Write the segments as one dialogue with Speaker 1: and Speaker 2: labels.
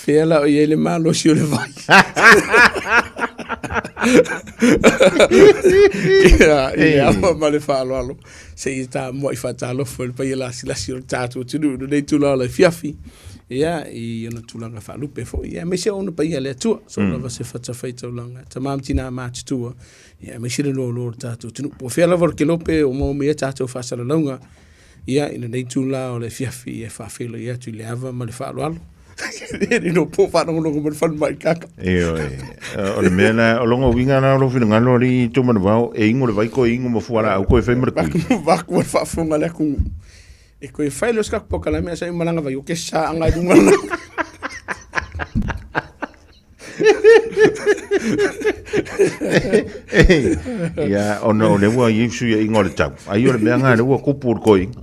Speaker 1: Fela o ye le malo si o le vai. Ia ma le falo alo. Se i ta mo I fatalo fo le pa ia la o tato tunu no nei tula le fiafi. Ia I ona tulanga fa lupe fo. Ia me se ona pa ia le tu. So lava se fata faita ulanga. Tamam tina match tua. Ia me se le lo tato tunu. Po fela vor ke lope o mo me tato fa sala longa. Ia ina nei tula o le fiafi e fa felo ia tu le ava ma le falo alo. Ele no po fa no mo fan mai kaka.
Speaker 2: O le mena o longo winga na lo fina ngalo ri tu man va e ingo le vai ko ingo mo fuara au ko fe mer ku.
Speaker 1: Va ko fa funga le ku. E ko fa lo ska po kala me sa malanga vai o ke sa anga du ngana.
Speaker 2: Ya ono le wa yisu ya ingo le tau. Ai o le mena le wa ku pur ko ing.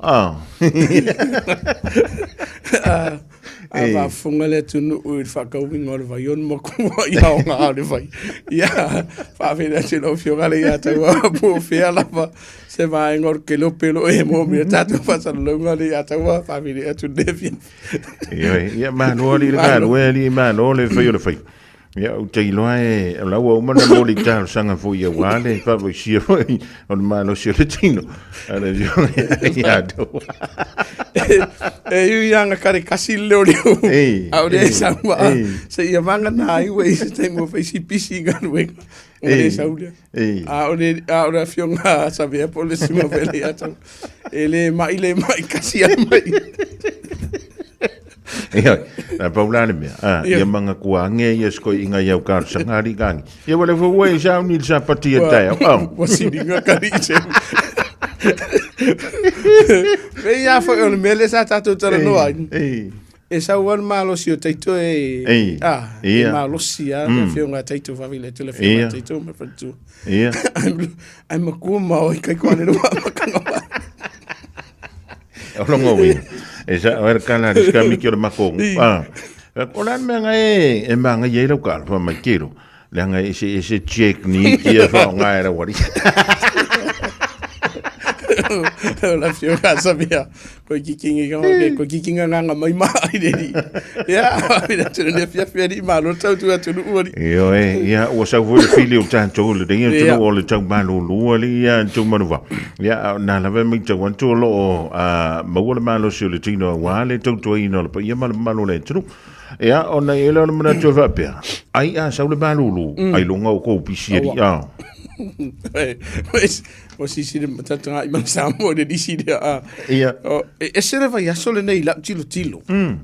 Speaker 1: Ava funga le tunu ui whakauinga le vai on makua I hao ngā le vai. Ia, whawhina te no whiongale ia tau a pō whea lava se vai ngor ke lopelo e mō mea tātou whasalunga le ia tau a whawhina atu nevia.
Speaker 2: Ia, mānoa li le kānoa li mānoa le whai o le whai. Ia, o te iloa e lau au mana mō li tāu sanga fo ia wāle, whawai sia fai, o le māno sia le tino. Ana ia tau.
Speaker 1: E ianga kare kasi leo leo. Au le sama. Se ia vanga na iwa I se te mo fai si pisi nganu e. O le saulia. Au le fionga sa vea po le sima vele atau. E le mai kasi a mai.
Speaker 2: Ia, na paulane mea. Ia manga kua nge ia sko inga iau kāru sangari gangi. Ia wale fawai sa unil sa patia tai.
Speaker 1: Wasininga kari se. Vei a foi on mele sa tato tara no ai. E sa wan malo si o taito e malo si a fionga taito famile telefone taito me fatu.
Speaker 2: Ia.
Speaker 1: Ai makuma o kai kone no makanga.
Speaker 2: Olongo wi. E sa o kana riska mi kio mako. Ona menga e manga ye lo ka fa makiro. Langa ese check ni kia fa nga era wari.
Speaker 1: La fionga sabia ko kikinga nga mai mai deri ya ina tunu ne fia di malo tau tu atu uri
Speaker 2: yo ya o sa vo fili o tanto le dinga tu o le tau malo lu ali ya tu manuva ya na la ve mi tau tu lo mo le malo si le tino wa le tau tu ino le ya malo le tu ya ona ele ona mana tu va pe ai a sa le malo lu ai lo nga ko pisi ya
Speaker 1: o si matata I masamo de diside e se vai a sole nei la tilo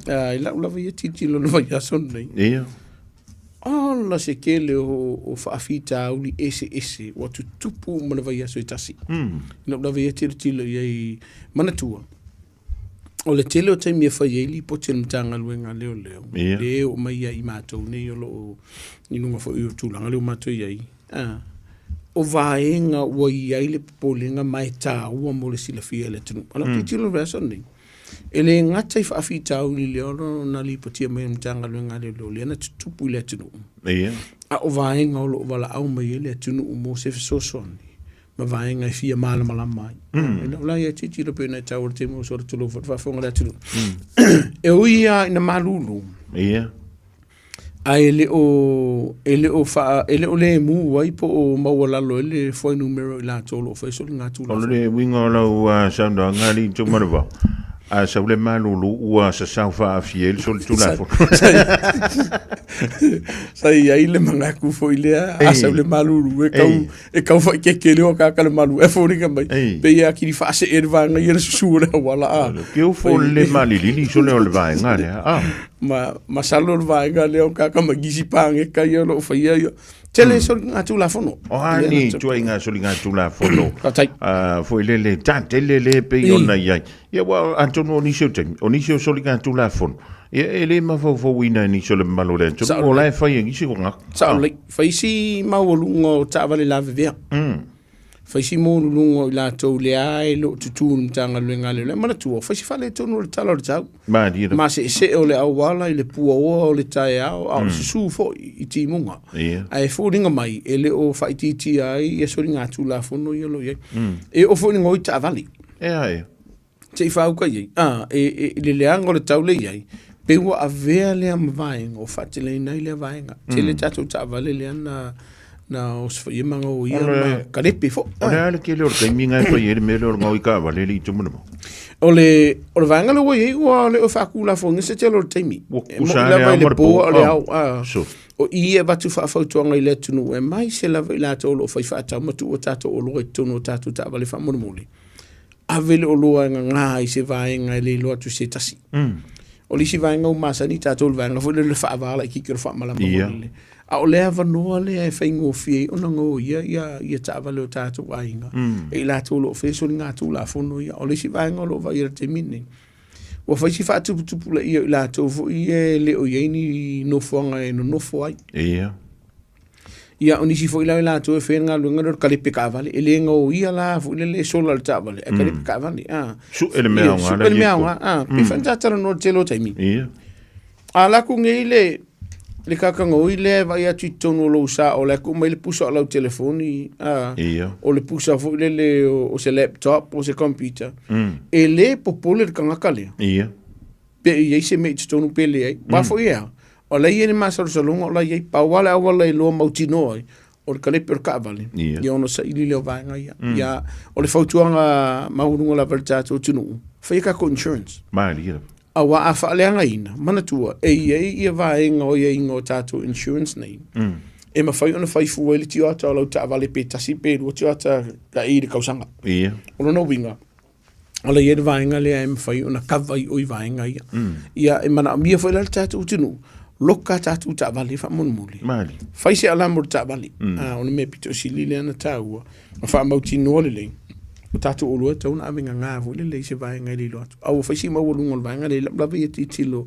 Speaker 1: la vai tilo no vai a sole nei la se kele o faafita uli ese o tupu mana vai a so itasi no la vai tilo ye manatua o le tele o te mia fai eli po te mtanga luenga leo o mai I matou nei o lo inunga fo I tulanga leo matou iai o vaenga ua iai le polenga mai tā ua mo le silafia le tunu. Ana titilo resa nei. E le ngata I whaafita au li leo na li patia mai mtanga luenga leo le ana tutupu le tunu. A o vaenga o lo wala au mai le tunu o mo se fisosoni. Ma vaenga I fia mala mai. E na ulai a titilo pe na tau te mo sora tulo whafonga le tunu. E uia ina malulu. A ele o le mu wai po o mawalalo ele foi numero la tolo foi so nga tula.
Speaker 2: Ole winga la sanda ngari tu marva. A sa le malulu ua sa saufa fiel sol tula fo.
Speaker 1: Sai ai le manga ku foi le a sa le malulu e kau foi ke le o ka le malu e fo ringa mai. Pe ia ki fa se ervanga ia sure wala a.
Speaker 2: Ke o fo le malili so le olva ngare
Speaker 1: ma salor vai ga leo ka magisi pange ka yo lo fa yo tele so nga tula fono
Speaker 2: ni tu nga so nga tula fono foi le tantele le pe ona ia ia wa antono ni so nga tula fono ele ma fo wina ni so le malole tu o la fa ngi si nga
Speaker 1: sa le fa si ma wo lungo ta vale la via fa si mo lungo la to le ai lo tutu mtanga luenga le mana tu fa si fa le to no talo tau ma se o le awala le pu o le tai au su fo I ti munga ai fo ringa mai ele o fa ti ai e so ringa tu la fo no yelo ye e o fo ringa o ta vali te fa ka ye le le ango le tau le ye pe ua avea lea mavaenga o whatele nei lea vaenga. Tele tatou taavale lea na o sfai manga o ia ma karepe fo.
Speaker 2: Ole ale ke leo te minga e pai ele me leo ngau i ka vale li tumu mo.
Speaker 1: Ole vaenga lo ye o le o fakula fo ngese te lo teimi.
Speaker 2: Mo la vai le
Speaker 1: po ole au.
Speaker 2: So.
Speaker 1: O ia batu fa fautuanga i le tunu e mai se la vai la to lo fai fa ta matu o tato o lo e tunu tato taavale fa mo mole. Avele o loa nga i se vaenga le lo atu se tasi. O lisi vaenga o masani tato le vaenga fo le fa avala i kikiro fa malama mole. A o lea vanoa lea e whaingo fie o na ngō ia taavale o tātou ainga. E la tō lo wheso ni ngā tū la whono ia. O lesi vaenga lo vai ira te mine. Wa whaisi whaatuputupu la ia i la tō fu i e leo iei no whanga e no nofo ai.
Speaker 2: Ia.
Speaker 1: Ia o nisi fo i la tō e whenga luenga ro karipe ka avale. E le ngō ia la fu i le sola le taavale. E karipe ka avale.
Speaker 2: Su ele mea ngā.
Speaker 1: Su ele mea ngā. Pe whantatara no te lo taimi.
Speaker 2: Ia.
Speaker 1: A laku ngei le kakanga oi le vai atu tonu lo sa o le ku mai le pusa o telefoni o le pusa fo le o se laptop o se computer e le popole le kanga kale pe ye se me tonu pe le ai pa fo ia o le ye ma so salonga o la ye pa wala wala lo mautino ai o le kale per kavale ye ono sa ili le vai ngai ya o le fautuanga mahurunga la vertato tunu fa ka ko insurance
Speaker 2: mai
Speaker 1: awa a whaaleanga ina, manatua, ia vaenga o ia ingo tātou insurance nei. E ma whai ona whai fuwele ti ata o lau ta avale pe tasi pe rua ti ata ka iri kausanga.
Speaker 2: Ia.
Speaker 1: Ono no winga. Ola ia vaenga lea e ma whai ona kawai oi vaenga ia. Ia e mana mia whai lal tātou tinu, loka tātou ta avale wha monumuli.
Speaker 2: Mali.
Speaker 1: Whai se alamur ta avale. Ona me pito sili lea na tāua. Ma wha mauti noale lei. O tātou olua tauna awenga ngā vole le se vaenga i lo atu. Au whaisi mawalunga o vaenga le lawe i titilo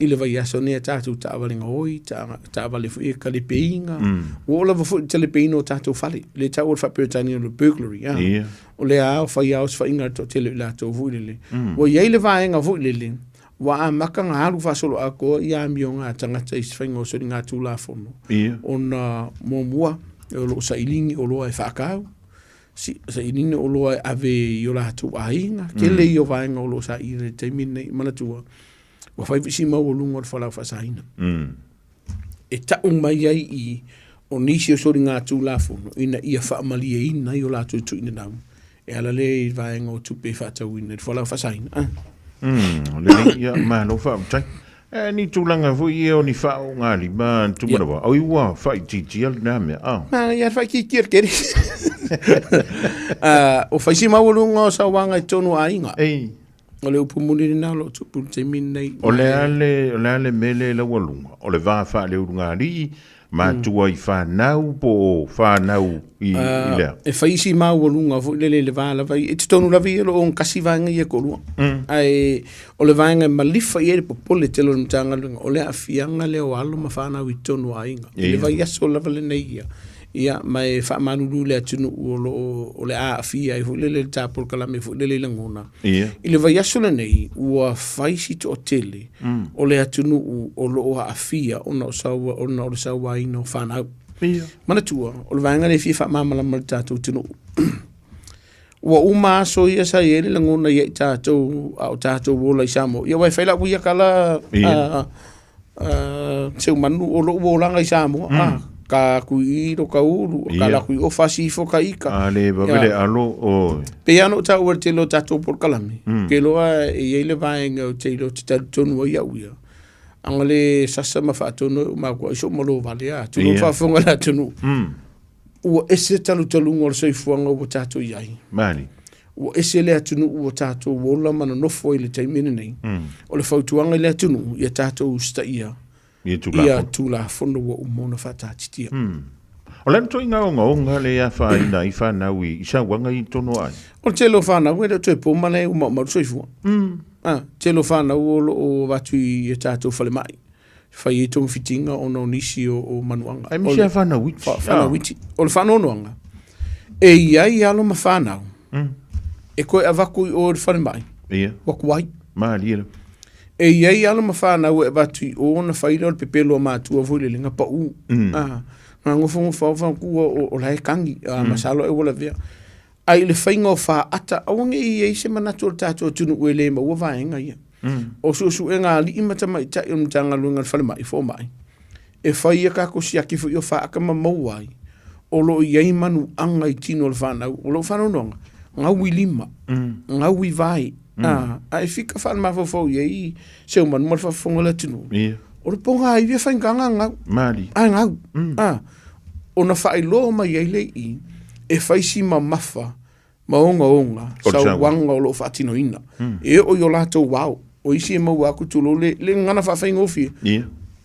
Speaker 1: i le vai aso nea tātou taavalenga oi, taavale fu e kalipeinga. O lava fu i talepeina o tātou whale. Le tau o whaperetani o le burglary. O le au whai au swainga to tele i lātou vuilele. O iei le vaenga vuilele. Wa a maka ngā halu whasolo a koa i a mio ngā tangata i swainga o sori ngā tūla whono. O na mua o lo sa ilingi o loa e whakau. Sa inine o loa ave i o lātou ainga. Ke le i o vaenga o lo sa i re te mine i manatua. Wa whai visi mau o lunga o whalau whasaina. E tau mai ai i o nisi o sori ngā tū lāwhono. Ina ia whaamali e ina i o lātou tu ina nau. E ala le i vaenga o tupe whatau ina i whalau whasaina.
Speaker 2: Le ia malo whaamtai. Ni tūlanga fui e o ni whao ngāri ma tūmarawa. Au iwa whai titi al nā mea.
Speaker 1: Ma ia whai ki kere. O whaisi mawalunga o sa wanga i tonu a inga. O le upumuni ni nalo tupu te minei.
Speaker 2: O le ale mele la walunga. O le vā wha le urunga ri ma tua i whanau po whanau i lea.
Speaker 1: E whaisi mawalunga fu le vā lava. E te tonu lavi elo o ngasi vanga i e korua. O le vanga malifa i e popole te lo mtanga lunga. O le a fianga le o alo ma whanau i tonu a inga. Le vai aso lava le nei ia. Ia mai fa manulu le atunu o le a fia i le tapol kala me le langona i le vai aso nei ua faisi to tele o le atunu o lo a fia ona o sa wa ino fana mana tua o le vanga le fa mama la maltato tunu ua uma so ia sa ele langona ia tato au tato wola i samo ia vai faila ua kala seu manu o lo wolanga i samo ka kui ro ka uru ka la kui o fasi fo ka ika
Speaker 2: ale babele alo o
Speaker 1: pe ano ta ur te lo tato por kalami ke lo e ele vaenga o te lo te tonu ia uia angale sasa ma fa tonu ma ko so mo lo vale a tu fa fonga la tonu o ese talu ngor so ifuanga o tato iai
Speaker 2: mani
Speaker 1: o ese le tunu o tato wola mana no foi le taimene nei o le fautuanga le tunu ia tato usta ia ia tula fono wa umona fatatitia.
Speaker 2: O le to inga onga le ya fa ina I fa na wi isa wanga I tono ai.
Speaker 1: O te lo fa na we to po male uma ma soifu. Te lo fa na o watu I tato fale mai. Fa I to fitinga ono nisi o manuanga.
Speaker 2: Ai mi fa na witi.
Speaker 1: Fa na witi. O le fa no noanga. E ia I alo ma fa na. E ko avaku o le fale mai.
Speaker 2: Ia.
Speaker 1: Wakuai.
Speaker 2: Ma lia.
Speaker 1: E iei ala mawhana ue watu I o na whaira o le pepelo ma tua vule le ngapa u. Nga ngofongo whawhang kua o lae kangi, masalo e wala vea. Ai le whainga o wha ata, awange I se manatu o tato tunu ue le ma ua vaenga ia. O su e ngā li imata mai tai o mtanga lunga whale mai fo mai. E whai ka ko siaki fu i o whaaka mamau ai. O lo iei manu anga i tino le whanau. O lo whanau nonga. Ngau i lima. Ngau i vai. A e fika whana mawhau iei seu manu mal whafonga la tinu. O le ponga ai via whainganga ngau.
Speaker 2: Mari.
Speaker 1: Ngau. O na whai loa mai ei lei i. E whai si ma mafa. Maonga sa wanga o lo whaatino ina. E o yo lato wau. O isi e mau aku tulo le ngana whawhainga ofi.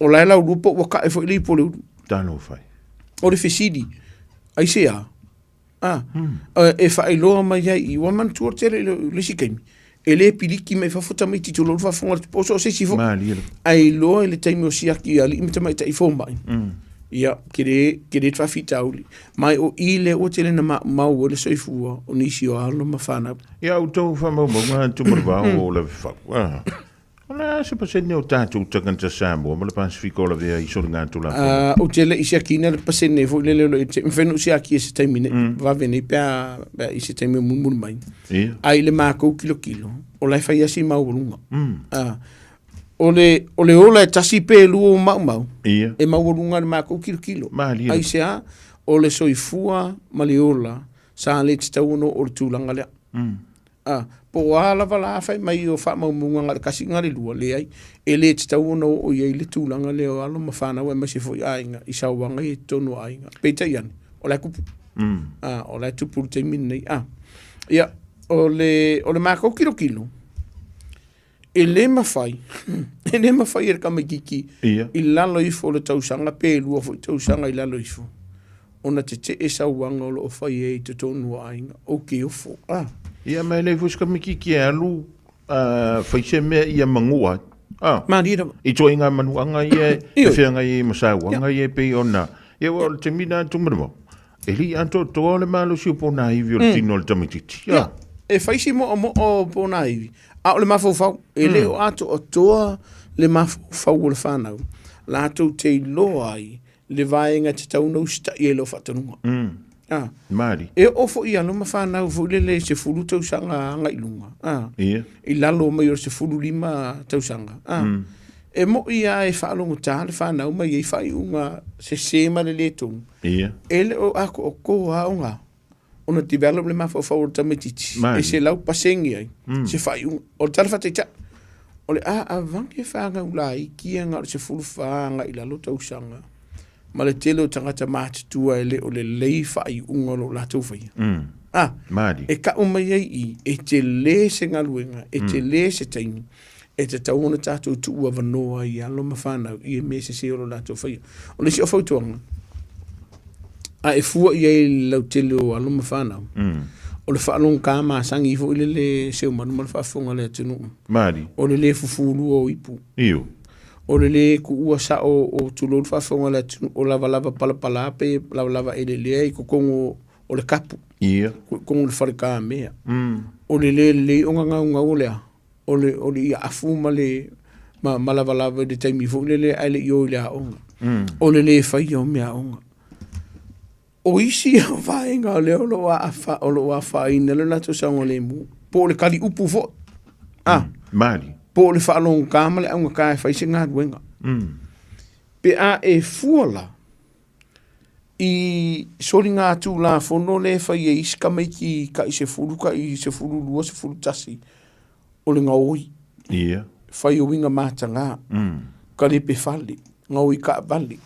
Speaker 1: O lai lau rupo waka e fo ili po le uru.
Speaker 2: Tano whai.
Speaker 1: O le whesidi. Ai se a. E whai loa mai ai i waman tua tere le sikaimi. E le piliki mai whawhuta mai tito lo whawhonga le poso o se sifo. Ai loa e le taimi o siaki ali imita mai tai fōmai. Ia, kere trafita auli. Mai o ile o tele na mau o le soifua o nisi o alo ma whanau.
Speaker 2: Ia, o tau whamau maunga tumarwa o le whakua. Ona se pasene o tātou takanta Samoa, ma le Pasifiko la vea i sori ngā tula.
Speaker 1: O tele i siakina le pasene, fo le lelo, mwhenu siaki e se taimine, vavene pia i se taimine mumuru mai. Ai le mākou kilo, o lai whai asi mau runga. O le ola e tasi pe luo mau. E mau runga le mākou kilo. Ai se a, o le soifua ma le ola, sa le titau no o le tūlanga lea. Po ala wala fai mai o wha mau munga ngare kasi ngare lua le ai. E le titau no o iei le tūlanga leo alo ma whanau e masi fo i ainga. I sauwanga e tono ainga. Peita iani. O lai kupu. O lai tupuru te minei. Ia, o le mākou kilo. E le mawhai. E le mawhai e kama kiki. I lalo ifo le tausanga. Pe lua fo i tausanga i lalo ifo. Ona te e sauwanga o lo o whai e te tono ainga. O ke ofo.
Speaker 2: Ia mai le fuska miki ki alu faise me ia mangua.
Speaker 1: Marira.
Speaker 2: I toi ngā manuanga ia e whianga i masauanga ia pe ona. Ia o te mina tumarama. E li anto toa le malo si o pōna iwi o le tino le tamititi.
Speaker 1: E faise mo o pōna iwi. A o le mawhau. E le o ato o toa le mawhau o le whanau. La ato te loa ai le vaenga te taunau sta i e lo whatanunga.
Speaker 2: Mari.
Speaker 1: E ofo i alo ma whanau fo le se fulu tausanga ngai lunga. I lalo mai o se fulu lima tausanga. E mo ia e whaalongo tā le whanau mai e whai unga se sema le letung. E le o ako o ko aonga. Ona develop le mawhau o tamititi. E se lau pasengi ai. Se whai unga. O tala whateita. O le a vangi whanga ulai kia ngā se fulu whanga i lalo tausanga. Ma le tele o tangata mātutua e le o le leifa i unga lo la tauwhai.
Speaker 2: Māri.
Speaker 1: E ka umai ai e te le se ngaluenga, e te le se taimi, e te tauona tātou tua wanoa i alo ma whanau, i e me se se o lo la tauwhai. O le si o whautuanga, e fua i e lau tele o alo ma whanau. O le whaalong kā māsangi i fo i le seo manu ma le whaafonga le atunu.
Speaker 2: Māri.
Speaker 1: O le fufuru o ipu.
Speaker 2: Iyo.
Speaker 1: O le ku ua sa o tulou whaafonga le o lava palapala pe lava e le i kukongo o le kapu.
Speaker 2: Ia.
Speaker 1: Kukongo le whareka mea. O le o ngau lea. O le ia afuma le ma lava de taimi fo le aile i o le aonga. O le whai o mea aonga. O isi a whaenga o le o lo a whaina le nato saunga le mu. Po le kali upu fo.
Speaker 2: Mari.
Speaker 1: Po le whaalong kāma le aunga kāe whaise ngā duenga. Pe a e fuala i sori ngā tū la whono le whai e iska mai ki ka i se furu, ka i se furu lua, se furu tasi. O le ngā oi.
Speaker 2: Ia.
Speaker 1: Whai o winga māta ngā. Ka le pe whali. Ngā oi ka vali.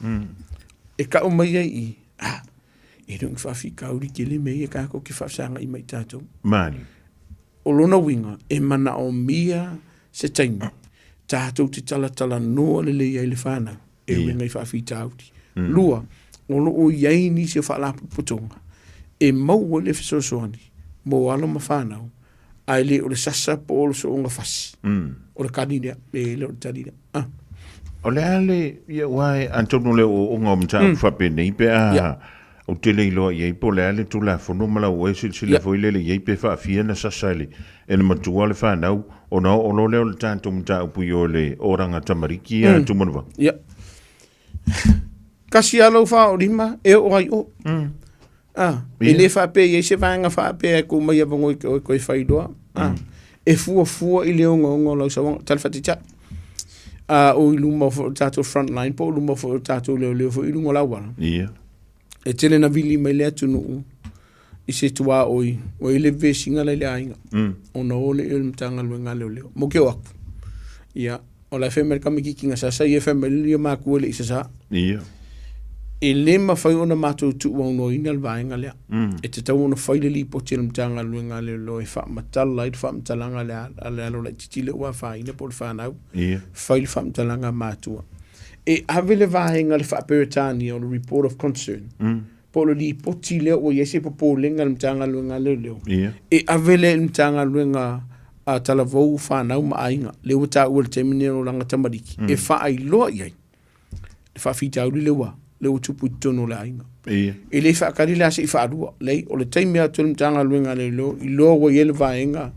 Speaker 1: E ka o mai ai i. E rungi whawhi kauri ke le mei e kako ki whawsanga i mai tātou.
Speaker 2: Mani.
Speaker 1: O lona winga e mana o mia se taimi, tātou te tala noa le ai le whanau, e winga i whawhi tāuti. Lua, o o iaini se whaalapu putonga, e mau le whasosoani, mo alo ma whanau, ai le o le sasa po o le so onga whasi, o le kanina, e le o le tanina.
Speaker 2: O le ale, ia wai, antono le o onga o mta whape nei pe a, o te leilo i eipo le ale tu la whono mala o e sile fo ile le ieipe whaafia na sasale, e na matua le whanau, o na o lo leo le tātou mta upu i o le oranga tamariki a tumanua.
Speaker 1: Ia. Kasi alo wha o rima, e o ai o. E le whape, e se vanga whape, e ko mai avango i koe whaidoa. e fua i le onga lau sawanga talfati chat o i luma fo tato frontline po luma fo tato leo fo i lunga lawa e tele na vili mai le atunu i se tua o i le vesinga le ainga ona ole i le mtanga luenga leo mo ke waku ia o la femel kamiki kinga sa ia femel ia maku le isa sa e le mawhai ona mātou tu wauno ina le vaenga lea. E te tau ona whaile li po tira mtanga luenga leo lo e whamatala i whamatalanga le alo la titile ua whaina po le whanau. Whaile whamatalanga mātua. E ave le vaenga le whaperetani o le report of concern. Po le li po tile o yese po po lenga le mtanga luenga leo. E ave le mtanga luenga a tala vau whanau maainga. Le wata ua le teminero langa tamariki. E wha ai loa iai. Le wha fita au li lewa. Le o tupu tono la inga. E le whaakari la se i whaarua. Lei, o le taimi a tonu mtanga luenga le lo, i loa wa yele vaenga,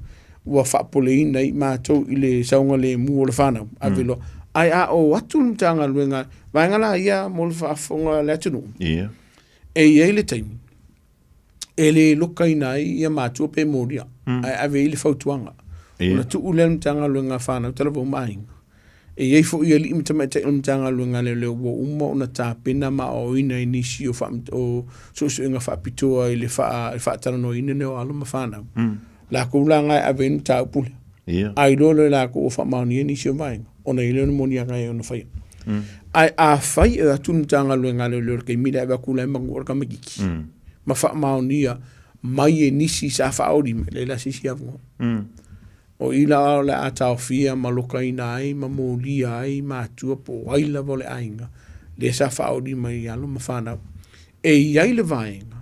Speaker 1: ua whaapole ina i mātou i le saunga le mu o le whanau. Ave lo, ai a o watu mtanga luenga, vaenga la ia mo le whaafonga le atunu. E iei le taimi. E le loka ina ia mātou pe moria. Ai ave i le whautuanga. O na tu ule mtanga luenga whanau, tala vau mainga. E iei fo ia li imta mai te mtanga luenga leo wo uma ona tā pena ma o ina inisi o so inga whaapitoa i le whaatara no ina neo alo ma whanau. La ko ulanga e ave ta upule. Ai lolo la ko o whamaoni inisi o vaenga. Ona i leo moni anga e ona whaia. Ai a whai e atu mtanga luenga leo kei mira eva kula e mangu orka magiki. Ma whamaoni ia mai e nisi sa whaori me le la sisi avunga. O ila le atao fia ma loka ina ai, ma mōli ai, ma atua po waila vole ainga. Le sa whaori mai alo ma whanau. E iai le vaenga,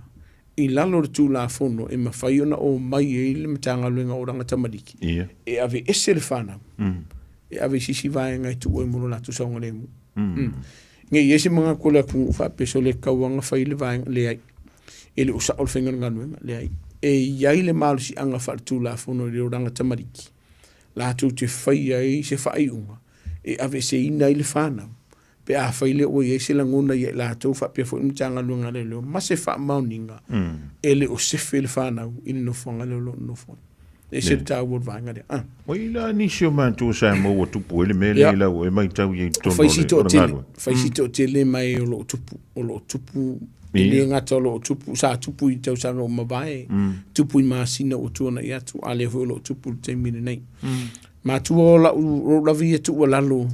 Speaker 1: i lalo le tū la fono, e ma whaiona o mai e le matanga luenga o ranga tamariki. E ave ese le whanau. E ave sisi vaenga i tu oi moro la tu saunga le mu. Nge iese mga kola kung whapeso le kauanga whai le vaenga le ai. E le usa ol whenga nga luenga le ai. E iai le malu si anga whaatu la fono le oranga tamariki. La tu te whai ai se whai unga. E ave se ina i le whanau. Pe a whai le o iei se langona i la tu whapia fo imtanga luenga le leo. Ma se wha mauninga. E le o sefe le whanau ili no whanga leo lo no whanga. E se ta wot vanga de.
Speaker 2: Wai la ni sio man tu sa mo o tupu ele mele la o e mai tau i tono.
Speaker 1: Fai si to tele mai o lo tupu. Ele ngata lo tupu sa tupu i tau sa no mabae. Tupu i masina o tuana i atu ale ho lo tupu te mine nei. Ma tu o la via tu o lalo.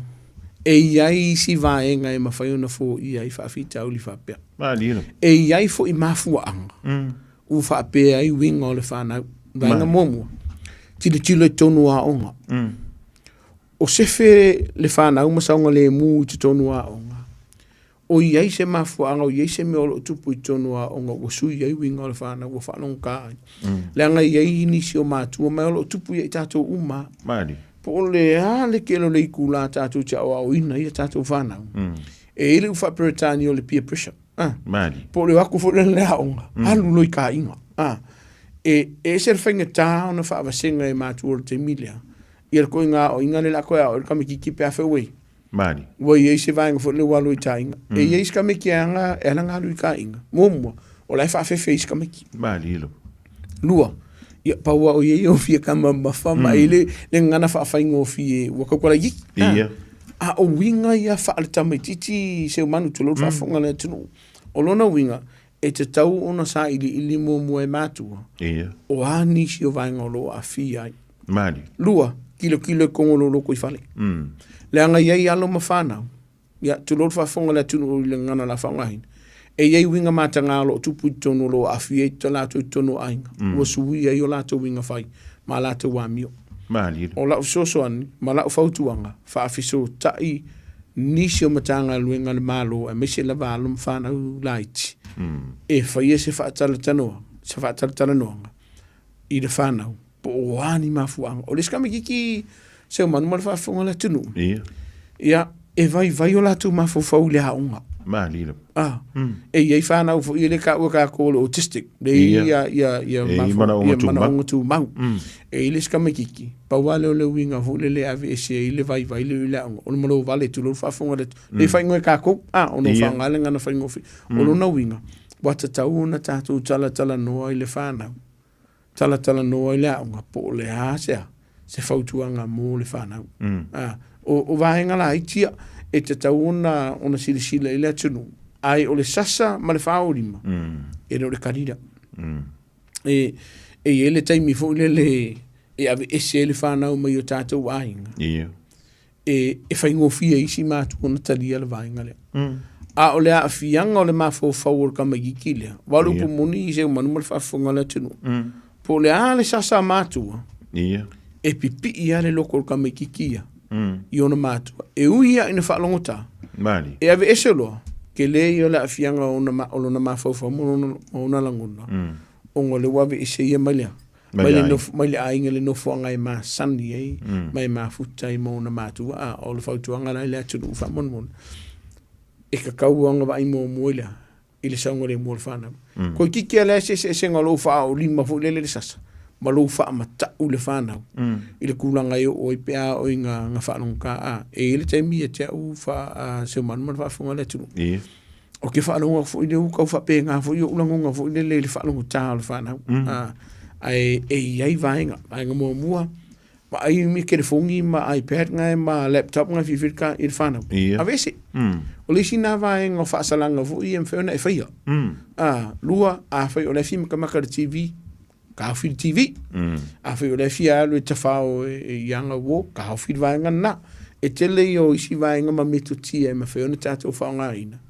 Speaker 1: E iai si vaenga e mawhai ona fo iai whaafita au li whapea. E iai fo i mafua anga. U whapea i winga o le whanau. Vaenga momua. Tilo i tonu a onga. O sefe le whanau masaunga le mu i te tonu a onga. O iai se mafuanga, o iai se me o tupu i tonu a onga, o sui iai winga o le whanau, o whanau kai. Le anga iai inisi o mātua, mai o tupu iai tātou uma. Po le le kelo le iku la tātou tia o ina ia tātou whanau. E ele u whaperetani o le peer pressure. Po le waku fo le lea onga, halu loi ka inga. E se whainga tā ona whaawasenga e mātua o te milia. I ar koe ngā o inga le la koe o e kame ki kipe a whewei. Wai e se vaenga fo le walo i tā inga. E e iska meki anga e ala ngā lui ka inga. Mōmua, o lai whaafefe iska meki. Lua, ia paua o iei o fia kama mawhama e le ngana whaafainga o fie wakakwara yi. A o winga ia whaale tamaititi se manu tulo whaafonga le tunu. O lona winga, e te tau ona sa ili mōmua e mātua. O anisi o vaenga o lo a fia ai. Lua, kilo kongolo loko i whale. Le anga iei alo ma whanau. Ia, tu lor whafonga le tunu o le ngana la whangahin. E iei winga matanga lo tupu i tono lo afi e to lato i tono ainga. Ua sui e o lato winga whai. Ma lato wamio. O lau soso ani, ma lau whautuanga. Whaafiso tai nisi o matanga luenga le malo e mese la valo ma whanau laiti. E whai e se whaatala tanoa. Se whaatala tanoanga. I le whanau. Po o ani mafuanga. O le skame kiki se manu mal whaafonga le tunu. Ia, e vai o latu mafufau le haunga. E iei whanau fo i le ka ua ka kōle autistic. Le ia mana onga tu mau. E i le skame kiki. Paua leo le winga fo le ave e se i le vai le le haunga. O le malo vale tu lo whaafonga le tunu. Le whaingoe ka kou. O no whangale ngana whaingofi. O lo na winga. Wata tau na tātou tala noa i le whanau. Tala noa i le haunga. Po le haasea. se fautuanga mo le whanau. O vahenga la itia e te tau ona silisila i le atunu. Ai o le sasa ma le whaorima. E no le karira. E ele taimi fo le e ave ese le whanau mai o tātou vahenga. E whaingofia isi mātu ona talia le vahenga lea. A o le a fianga o le mafo fawor ka magiki lea. Walu po moni i se umanu ma le whafonga le atunu. Po le a le sasa mātua. E pipi i ale loko ka mekikia i ona mātua. E uia ina whaalongota. E ave ese loa, ke le i o le afianga o na mawhauwha o na langona. O le wawe ese ia mailea. Maile ainga le no fuanga e maa sani ei, mai maa futa i mo na mātua. O le whautuanga lai le atunu ufa mon. E ka kauanga wa i mo moilea, i le saunga le mo le whanau. Ko kiki a le se ngalo wha o lima fu le sasa. Ma lo wha ma tau le whanau. I le kulanga o i pea o i ngā whanau ka e le taimi e te au wha se manu man whafunga le tunu. O ke whanau fu i le ukau wha pe ngā fu i o ulangonga fu i le whanau tā le whanau. E iai vaenga mua mua. Ma ai mi ke le fongi ma iPad ngai ma laptop ngai fifirka i le whanau. A vese. O le sina vaenga o whaasalanga fu i em whiona e whaia. Lua a whai o le fima kamaka le TV. Ka hawhiri TV. A whai o le fia alu e tawhao e ianga wo. Ka hawhiri vaenga na. E tele i o isi vaenga ma meto tia e ma whiona tātou whaonga ina.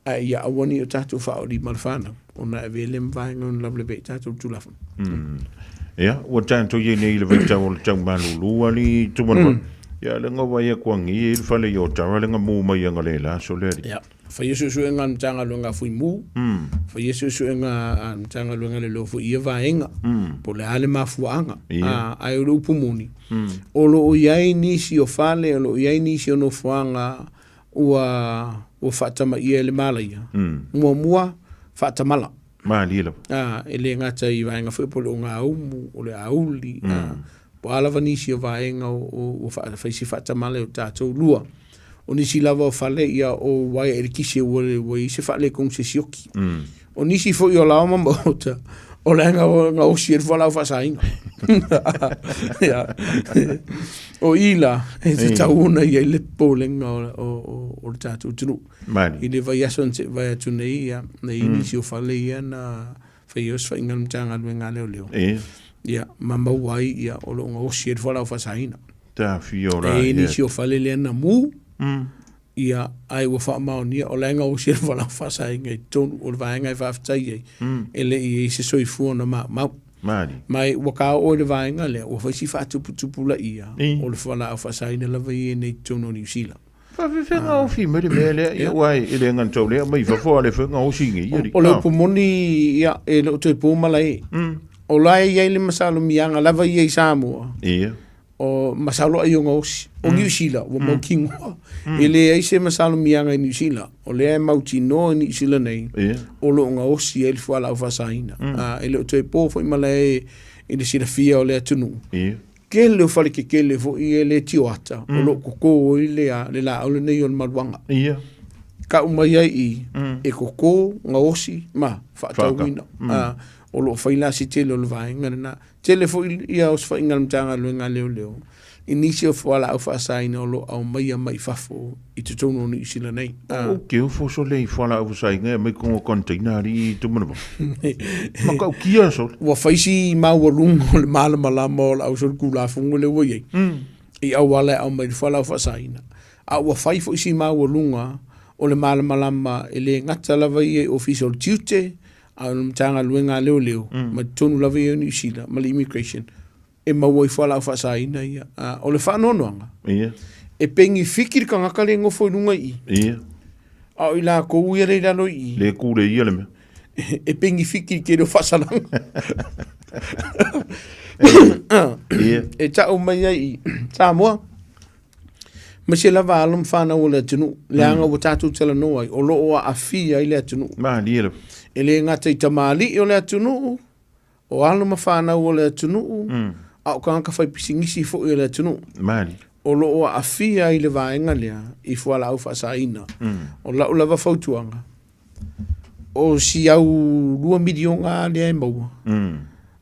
Speaker 1: A ia awani o tātou whao li malwhanau. O na e vele mvaenga o nlavle bei tātou tūlafun.
Speaker 2: Ia, ua tātou ye nei le vei tau o le tau malulu ali tumanu. Ia, le ngawa ia kuangi e le whale i o tawa le nga mū mai anga le la so leri.
Speaker 1: Ia, whai esu su e ngā mtanga luenga fui mū. Whai esu su e ngā mtanga luenga le lo fui ia vaenga. Po le ale mafuanga. Ai o lupu muni. O lo o iai nisi o whale, o lo o iai nisi o no fuanga ua whatama ia le malaia. Mua, whatamala.
Speaker 2: Lila.
Speaker 1: E le ngata i vaenga fui po le o ngā umu, o le auli. Po alawa nisi o vaenga o whaisi whatamala o tātou lua. O nisi lava o whale ia o wai e kise o i se whale kong se sioki. O nisi fo i o lao mamauta. O le ngā osi e whala o whasainga. O ila, e te tauna i e le pōlenga o le tātou tunu. I le vai ason te vai atu nei ia, nei nisi o whale ia na whai os whainga mtanga lue ngā leo leo. Ia, mamau wai ia o lo ngā osi e whala o whasainga.
Speaker 2: Tā whiora.
Speaker 1: E nisi o whale lea na mū. Ia ai wa fa maonia o lenga o se wala fa sai ngai ton o vaenga e whaftai ele i se soifu na mau mai wa ka o le vaenga le o fa si fa tupu la ia o le wala fa sai na lava i nei ton o New Zealand
Speaker 2: fa nga o fi me le ia wai ele ngan tau le mai fa fo le fa nga o singi
Speaker 1: o le pomoni ia e lo te po malai o lai ia le masalo mianga lava i Samoa
Speaker 2: ia
Speaker 1: o masalo ai o ngosi o New Zealand o mo kingo ele ai se masalo mianga i New Zealand o le mau tino i New Zealand nei o lo ngosi el fala o fasaina ele o te po foi malai i le sira fia o le atunu ke le fale ke le fo i ele tiota o lo koko i le la o le nei o malwanga ka umai ai e koko ngosi ma fa tawina o lo faila si tele o le vaenga na tele fo ia os fa ingal mtanga luenga leo inisi o wala au whaasaina o lo au mai fafo i te tono ni isila nei
Speaker 2: o ke o fo so lei wala au whaasaina mai kongo kontainari i tumanapa maka au kia so
Speaker 1: wa whaisi maua rungo le malama lama o au sol kula fungo le wai i au wala au mai wala au whaasaina a wa whai fo isi maua runga o le malama lama ele ngata lava i official duty a mtanga luenga leo ma tonu lava i New Zealand ma le immigration e mawai whala au whasaina ia o le whanonoanga e pengi whikiri ka ngaka le ngofo inunga i a i la kou ia rei lalo i
Speaker 2: le kure ia le me
Speaker 1: e pengi whikiri ke reo whasalanga e tau mai ai Samoa ma se lava alum whanau o le atunu le anga o tātou tala noai o loo a awhia i le atunu e le ngata i tamali o le atunu o aluma whanau o le atunu a o ka whai pisingisi fo i le atunu o loo a awhia i le vaenga lea i fuala au whasaina o lau lava fautuanga o si au 2 milionga lea e maua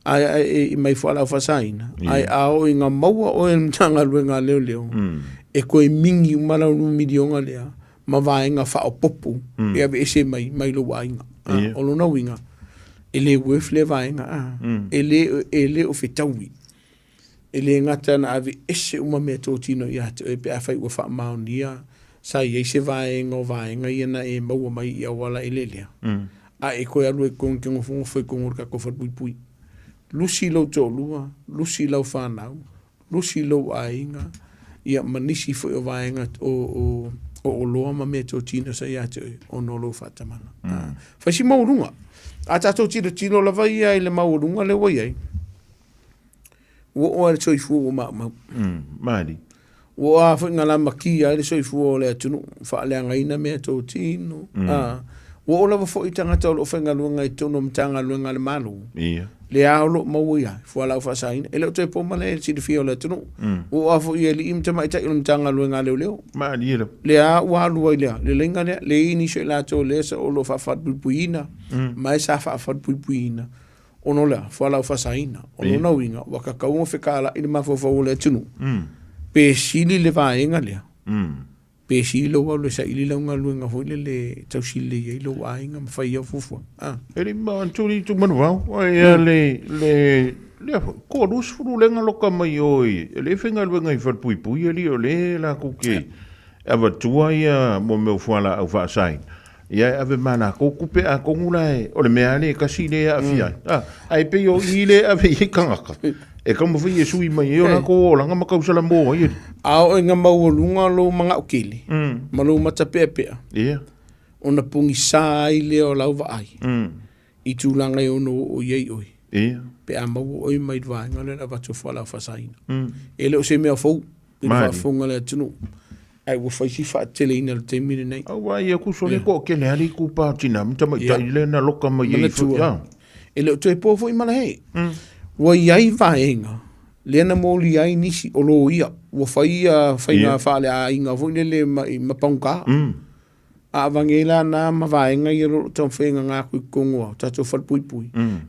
Speaker 1: ai mai fala fasaina ai ao inga maua o mtanga luenga leo e koe mingi umala milionga lea ma vaenga fa o popu e ave ese mai lo wainga o lo na winga ele wefle vaenga ele o fetawi ele ngata na ave ese uma me totino ia te pe afai o fa maunia sa ye se vaenga ina e maua mai ia wala ele lea a e koe alu e kong kengo fungo foi kongor ka kofar pui lusi lo to lua lusi lo fanau lusi lo ainga ia manisi foi o vaenga o loa ma me totino sa ia te o no lo fatamana fa si maurunga a tato tino la vai ai le maurunga le wai ai o so fu o ma
Speaker 2: mari
Speaker 1: o a foi ngala makia le so fu le tunu fa le ngaina me totino o la fo itanga tolo fenga lunga i tono mtanga lunga le malu le aulo mawia fo la fa sain ele to po male si de fiola tono o afo ele imta mai ta mtanga lunga le
Speaker 2: ma dielo
Speaker 1: le a wa lu le lenga le ini se la to le so lo fa puina mai sa fa puina ono la fo la fa sain ono no winga wa ka ka fe kala i ma fo le tono pe sili le va enga le pe si lo wa le sa ili la nga lu nga fo le tau si le lo wa nga fa ia fufu
Speaker 2: ele ma tuli tu man wa ya le ko lus fu le nga lo ka mai oi ele fenga lu nga i fa pui ele o le la ku ke ava tua ia mo me fu ala au fa sai ia ave mana ko kupe a ko ngula o le me ale ka si le a fia ai pe yo ile ave i kanga e como foi Yesu mai e ona ko la nga makau sala mo ia
Speaker 1: ao e nga maulunga lo manga okili malo mata pepe
Speaker 2: ia
Speaker 1: ona pungi sai le o lau vai i tulanga ono o yei oi
Speaker 2: ia
Speaker 1: pe a mau oi mai vai nga le va to fala fa saina ele o se me fo fa fonga le tunu ai wo fa si fa tele ina le temine nei
Speaker 2: au vai ku so le ko ke le ali ku pa tina mta mai tai le na loka mai e fo ya
Speaker 1: ele o te po fo i mala he wa iai vaenga lena moli ai nisi o lo ia wa faia faina fale a inga vone le mapauka a vangela na ma vaenga i ro to fenga nga ku kongo ta to fal pui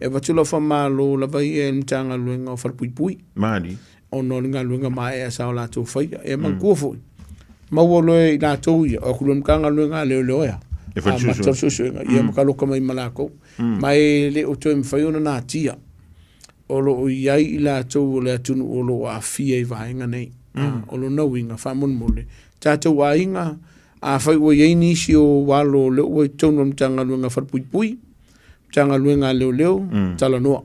Speaker 1: e va tulo fa malo la vai en tanga luenga fal pui
Speaker 2: mali
Speaker 1: o no nga luenga mai e sa la to faia e man ku fo ma wo lo i la to ia o ku kanga luenga le ya
Speaker 2: e fa
Speaker 1: susu ia ma ka lo ka mai malako mai le o to mfai ona na tia o lo iai i la tau le atunu o lo a fia i vaenga nei. O lo nauinga, whamon mole. Tātou a inga, a whai o iei nisi o walo leo o i tono mtanga luenga wharpui, mtanga luenga leo, tala noa.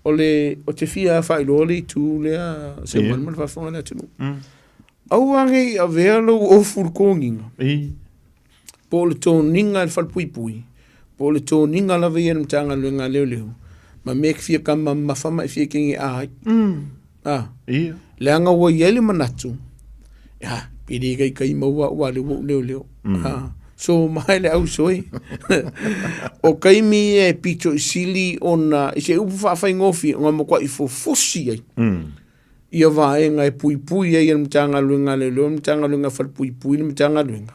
Speaker 1: O te fia whai lo le tu lea, se man whawhonga le atunu. Au ange a vea lo o furkonginga. Po le tō ninga i wharpui. Po le tō ninga la vea mtanga luenga leo. Ma mek fia kama mafama fia kingi ai. Le anga wa yele manatu. Ya, pidi kai maua wa leo. So mai le au soi. O kai mi e pito sili ona se upu fa fa ngofi nga mo kwa ifo fosi ai. Ia vaenga e pui ai mtanga luenga leo mtanga luenga fal pui mtanga luenga.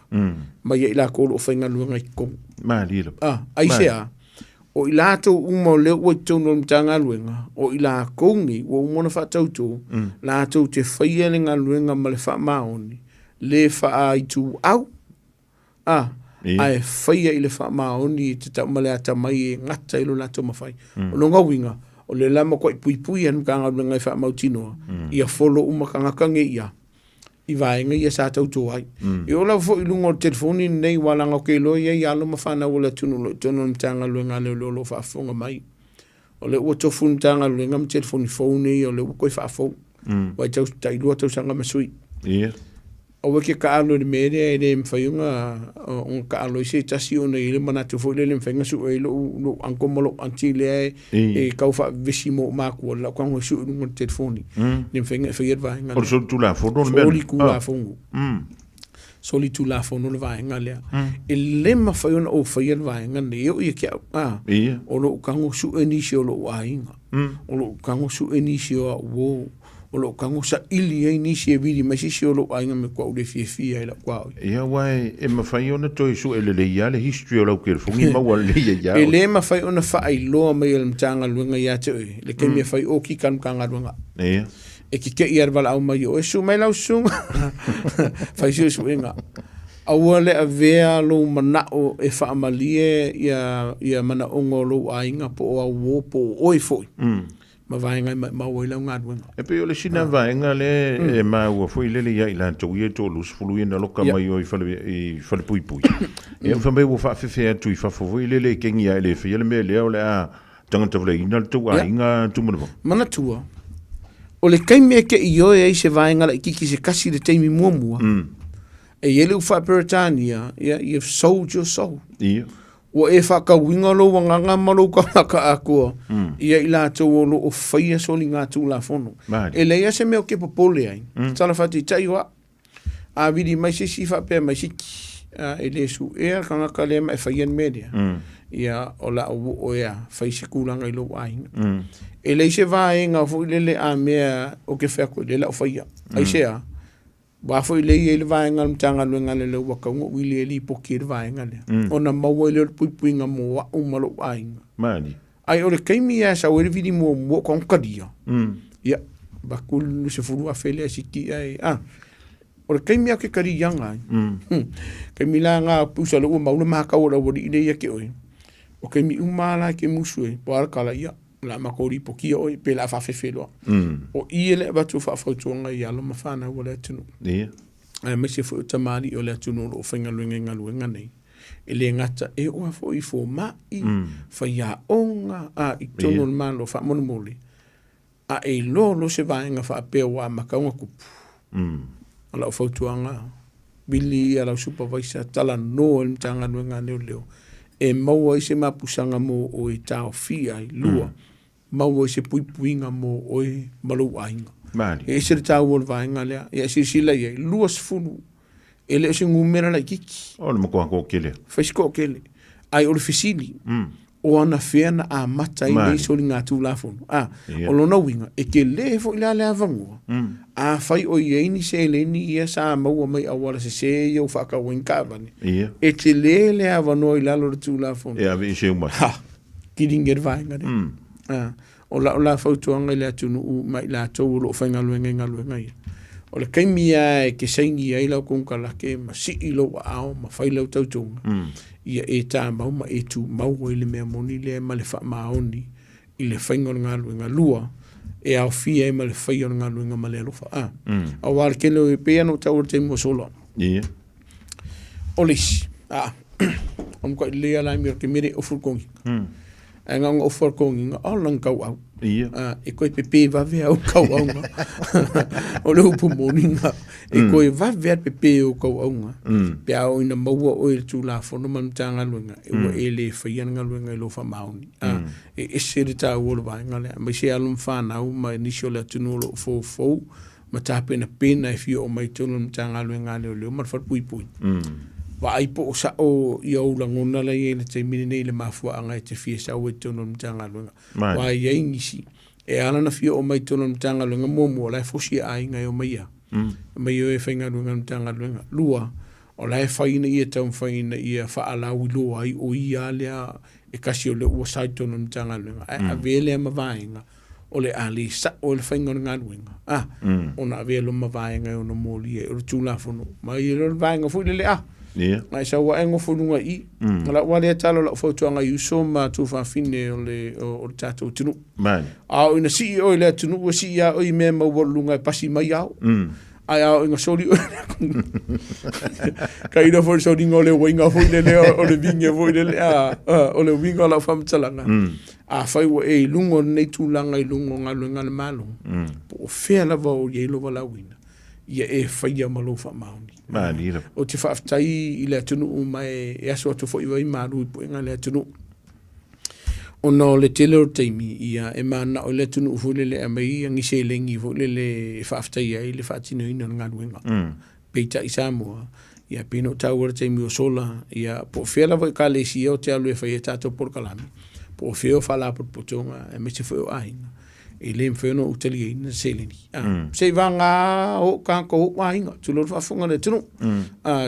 Speaker 1: Ma ia ila ko lo fa nga luenga i ko.
Speaker 2: Ma lilo.
Speaker 1: Ai se o i lato umo leo ua tauno mtanga luenga, o i la kongi, o umona wha tauto, lato te whaia le ngā luenga ma le wha maoni, le wha a i tu au, ai whaia i le wha maoni, te tau male ata mai e ngata ilo lato mawhai. O no ngawinga, o le lama kwa i pui anu ka ngā luenga i wha mautinoa, ia wholo umakakange ia, i vaenga ia sa tauto ai. I ola fo i lunga o telefoni nei walanga o keilo ia i alo mawhana wala tono mtanga luenga leo lo whaafonga mai. O le ua tofu mtanga luenga m telefoni phone i o le ua koi whaafo. Wai tau tailua tau sanga masui. O weke ka alo le mere e le mwhaiunga o ka alo i se tasi o nei le manatu fo le mwhainga su e lo ankomolo antile e kauwha vesi mo mākua la kwango su lunga o telefoni. Le mwhainga e whaiet vaenga.
Speaker 2: O so tu la fono le
Speaker 1: Soli ku la fongu. Soli tu la fono le vaenga lea. E le mwhaiuna o whaiet vaenga ne eo i kia o lo kango su e nisi o lo wainga. O lo kango su e nisi o wo o lo kango sa ili ai nisi e vidi mai sisi o lo ainga me kwa ule fia ila kwa oi.
Speaker 2: Ia wai, e mawhai ona toi su ele le ia le history o lau kere fungi maua le ia ia.
Speaker 1: E le mawhai ona wha iloa mai ele mtanga luenga ia te oi. Le kei mea whai o ki kanga luenga.
Speaker 2: Ia.
Speaker 1: E ki ke ia wala au mai o e su mai lau sunga. Whai su inga. Aua le a vea lo mana o e wha amalie ia mana ongo lo ainga po o au po oi foi. Ma vaenga ma o ila ngā duenga.
Speaker 2: E pe o le sina vaenga le e ma ua foi lele ia ila tau ia tō lus fulu ia na loka mai o i whale pui pui. E au whamei ua whaafewhea tu i whafawoi lele kengi ia ele whia le mea lea o le a tangata wale ina le tau a inga tumanapa.
Speaker 1: Mana tua. O le kaimea ke i oe ei se vaenga la ikiki se kasi le teimi muamua. E yele u whaperetania, you've sold your soul.
Speaker 2: Ia.
Speaker 1: O e whakawinga lo wanganga malo ka akua. Ia i la tau o lo o whaia soli ngā tū la whono. E leia se meo ke popole ai. Tala whati tai wa. A vidi mai se si whapea mai siki. E le su ea kangaka lea mai whaian media. Ia o la o ea whai se kūranga i lo ainga. E lei se vae ngā fo lele a mea o ke whako le la o whaia. Ai se a. Wa foi le ele vai ngal tanga luenga le waka ngo wili eli poki le vai ngale ona maua le pui nga mo wa o malo ainga
Speaker 2: mani
Speaker 1: ai ole kaimi ya sa we vidi mo kon kadia ya ba kul se furu a fele siki ai ole kaimi ke kari yanga kaimi la nga pusa lo ma ma ka ora wo ile ya ke oi o kaimi umala ke musue por kala ya la makori poki o pe la fa fefelo o ile ba tu fa fotonga ya lo mafana wala tunu ai me se fo tamali o le tunu o fenga luenga nei ele ngata e o fo I fo ma I fa ya onga a I tonu malo fa monmoli a e lo se va nga fa pe wa makaunga kupu ala o fotonga bili ala supervisor tala no mtanga luenga leo e maua I se mapusanga mo o I tau fia I lua maua se puipuinga mo oi malu ainga.
Speaker 2: Mani.
Speaker 1: E se tau o vainga lea. E se sila ia. Lua sfunu. E leo se ngumera la kiki.
Speaker 2: O le mako hako kele.
Speaker 1: Faisko kele. Ai o le fisili. O ana whiana a mata I nei soli ngā tū la funu. O lona winga. E ke le fo ila lea vangua. A fai o ieini se eleni ia sa maua mai awala se iau whaka winka vani. E te le lea vanoa ila lo tū la funu.
Speaker 2: E ave I se umai.
Speaker 1: Kiringe vainga ne. O la fautuanga le atunu mai la tau lo whainga luenga ia. O le kaimia e ke saingi ai lau kong kalake ma si I lo wa ao ma whai lau tautunga. Ia e tā mau ma e tu mau o le mea moni le ma le wha maoni I le whainga ngā luenga lua e au fia e ma le whainga ngā luenga ma le alofa. A wale kelo e pea no tau te mo solo. O lisi. O mkwa lea lai mira ke mere o furkongi. Nga o forkongi nga lang kau au. E koe pepe vave au kau au nga. O le upu moni nga. E koe vave at pepe au kau au nga. Pe au ina maua o il tū la fono manutanga luenga. E ua e le whaianga luenga I lo wha maoni. E se re tā uolo vai nga lea. Mai se alum whanau ma nisio le atunu lo fou. Ma tā pena e fio o mai tūnu manutanga luenga leo. Ma rwhar pui pui. Wa ai po sa o ia o langona la ia le te mine nei le mafua anga te fia sa o e tono mtanga luenga. Wa ia ingisi. E ala na fia o mai tono mtanga luenga momo la fosi a inga o mai ia. Mai o e whainga luenga mtanga luenga. Lua, o la e whaina ia tau whaina ia wha alau I loa ai o ia lea e kasi o le ua sai tono mtanga luenga. A vele ma vaenga o le ali sa o le whainga ngā luenga. O na vele ma vaenga o na moli e o le tūlafono. Mai o le vaenga fui le lea. Ngai sa wa engo fununga I la wale talo la fotuanga I so ma tu fa fine o le tato tunu
Speaker 2: man
Speaker 1: au ina CEO le tunu o sia o I me ma wolunga pasi mai au ai au inga soli ka ina for so dingo le winga fo le o le vinga fo le o le winga la fam talanga a fai wa e lungo nei tu langa I lungo nga lunga le malo po fe la vo ye lo la wina ia e whaia malo wha mauni. O te whaaftai I le atunu o mai e aso atu fo iwa I maru I poenga le atunu. O no le tele o teimi ia e mana o le atunu ufo le amai angi se lengi fo le whaaftai ai le whaatino ina ngā ruenga. Peita I Samoa ia pino tau o teimi o sola ia po whiala vo I ka le si o te alu e whaia tato por kalami. Po whio whala por potonga e me se whio ahinga. e le mfeno utali ina seleni se vanga o ka ko wainga tulo fa funga le tunu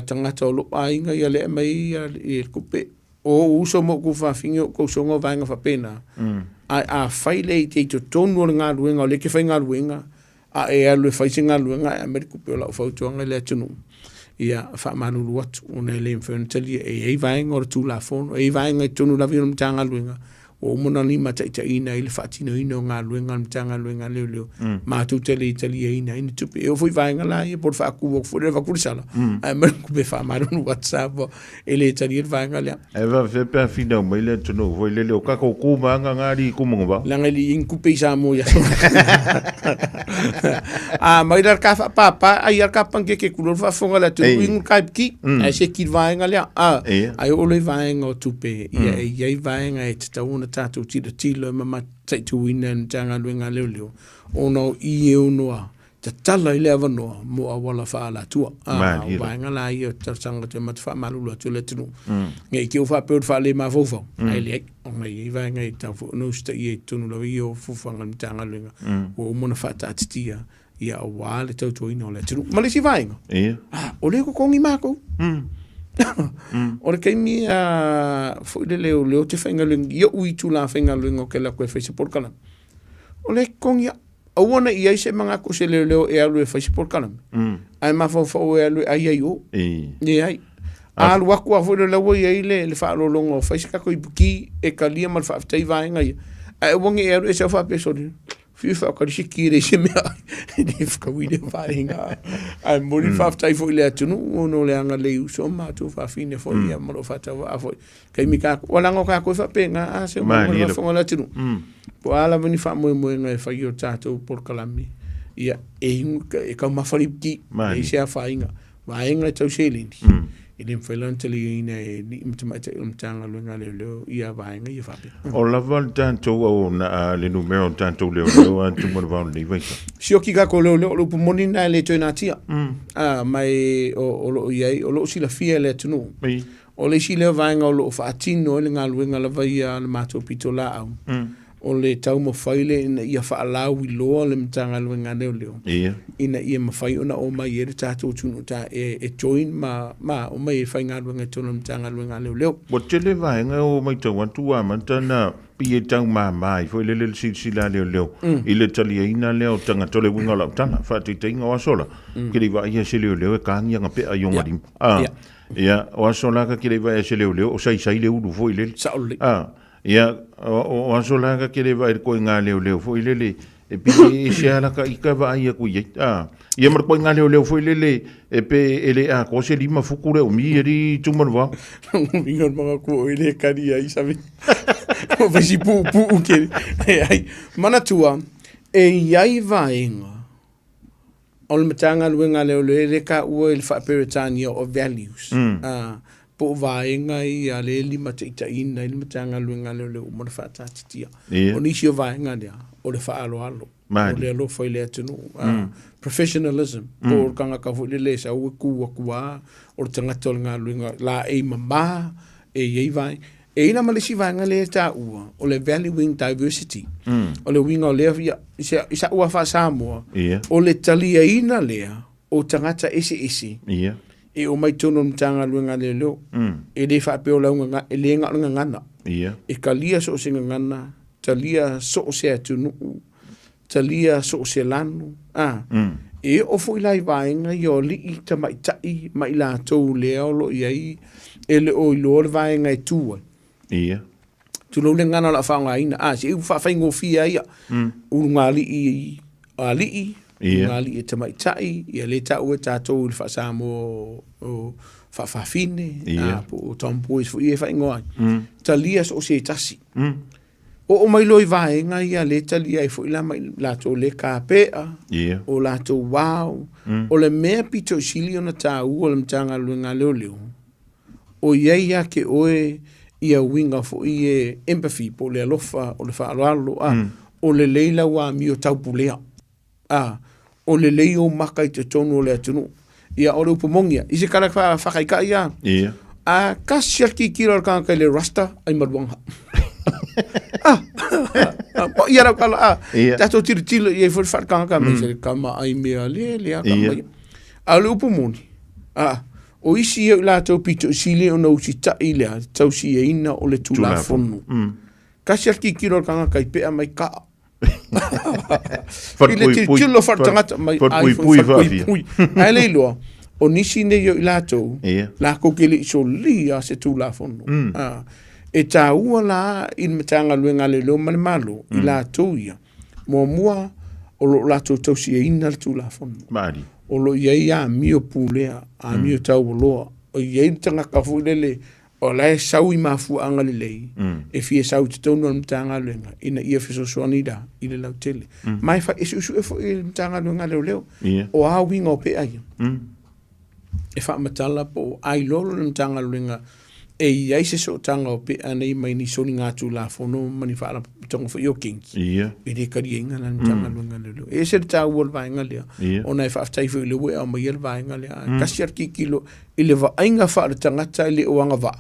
Speaker 1: tangata lo wainga ya le mai e kupe o uso mo ku fa fingo ko songo vanga fa pena a faile te to tonu nga luenga le ke fa nga luenga a e alu fa singa luenga a me kupe la fa tuanga le tunu ia fa manulu wat una le mfeno tali e vanga o tu la fon e vanga tunu la vino mtanga luenga o mona ni mata ina ile fatino ino nga luenga mtanga luenga leo ma tu tele ina ina tupe eu fui vainga lá e por fa ku fo va kursala ai mer ku be fa maru no whatsapp ele tali vainga lá
Speaker 2: e va fe pa fina mo ile tuno vo ile le ka ko ku manga ngari ku mo ba
Speaker 1: la ngali in ku pe sa mo ya mai dar ka fa papa ai ar ka pange ke ku fa fonga la tu in ka ki ai se ki vainga lá ai o le vainga tupe ia vainga e tau tatu tilo mama taitu ina tanga luenga leo ono i unoa te tala i leva noa mo a wala wha ala tua vaenga la i o tarsanga te mat wha malulu atu le tunu ngai ki o wha peod wha le ma fofau ai le o ngai i vaenga i tau no sta i e tunu lau i o fufanga ni tanga luenga o umona wha tatitia ia o wale tautu ina o le tunu malisi vaenga o le ko kongi mako ora kai mi foi leo te fenga lung ia ui tu la fenga lung ke la ko Facebook kala ole kongia awana ia se manga ko se leo e alu Facebook kala ai ma fo e alu ai o ai alu wa ko fo le wo ia le fa lo longo Facebook ko ibuki e kalia mal fa tai va ngai ai wongi e alu e se fa peso FIFA ka si kire se me ni fa wi de vainga ai mori fa tai fo le tunu no le anga le uso ma tu fa fine fo ia mo fa ta va fo kai mi ka wala ngo ka ko fa penga a se mo fo le tunu po ala veni fa mo ngai fa yo tato por kalami ia e ka ma fa ki e se fa inga vainga tau se lindi ele mfelanteli ina e mtamata mtanga luenga leo ia vainga ia fa
Speaker 2: o la tanto o na le numero tanto leo antu mo va ni vai
Speaker 1: si o ki ga ko leo lo pomoni na le to na tia mai o ia o lo si la fia le tunu o le si le vainga o lo fa tino le nga luenga la vai na mato pitola au o le tau mo faile ina ia fa ala wi lo le mtanga luenga leo ina ia ma fai ona o mai e tato tunu ta e join ma o mai fai nga luenga tunu mtanga luenga leo
Speaker 2: bo tele vainga o mai tau atu a mantana pie tau mai foi le si la leo ile tali ina leo tanga tole winga la tana fa te tinga o sola ke li va ia se leo e ka nga pe a yonga dim ia o sola ka ke li va se leo o sai le u foi le ia o asola ka ke le vai ko nga leo fo ile e pi se ala ka ika va ia ku ye ia mar ko nga leo fo ile e pe ele a ko se lima fukure o mi ri tuman va
Speaker 1: mi ngor ma ko ile ka dia i sabe o vesi pu ke ai mana tua e ia vaenga ol matanga luenga leo le ka o il fa peritania of values po vaenga i a le lima te ina ilima tanga luenga leo mo fa tatia o nisi o vaenga dia o le fa alo o le alo foi le tunu professionalism por kanga ka fu le sa o ku o tanga tol nga luenga la e mama e ye vai e ina malisi vaenga le ta o le valuing diversity o le winga o le isa ua fa samo o le talia ina lea o tangata isi e o mai tono mtanga luenga leo e le fa pe o launga e le nga ngana e kalia so singa ngana talia so se atunu talia so se lanu e o foi lai vainga yo li i ta mai la to leo lo i e le o lo vainga e tu tu lo le ngana la fa nga ina se u fa faingo fia ia u ngali i ali ngali e tamai tai ia le ta o tato il fa samo o fa fine po tampois fo e fa ingoa talia so se tasi o mai loi vai nga ia le talia fo ila mai la to le kapea o la to wow o le me pito silio na ta o le mtanga luenga leo o ia ke oe ia winga fo ie empathy po le alofa o le fa alo o le leila wa mi o tau pulea o le lei o maka i te tonu o le atunu. Ia o le upamongia. I se kara whakaika ia. A kasi aki kira o kanga le rasta ai maruanga. Po ia ra kala tato tiro ia foi whakanga me se kama ai mea le kama a le upu moni o isi e la tau pito sile o nau si tai lea tau si e ina o le tula fonu kasi arki kiro kanga kai pea mai ka ile te tilo whatangata mai ai pui ai le loa o nisi ne yo la tau la kokele so lia se tula fonu e tā ua la in matanga luenga le lo male malo i la tau ia mua o lo la tau si e ina le tula fonu o lo iei a mio pulea a mio tau loa o iei tanga ka fuilele o la e sau i mafu anga le lei e fie sau te tonu al mtanga luenga ina ia fiso soanida i le lau tele mai fa e susu e fo i mtanga luenga leo o a winga o pe aia e fa matala po ai lolo le mtanga luenga e iei se so tanga o pe anei mai ni soni ngatu la fono mani fa ala tonga fo yo kings e de kari inga na mtanga luenga leo e se ta wol va inga lea ona e fa aftai fo le we o mai el va inga lea kasi arki kilo ile va inga fa le tangata ile o anga va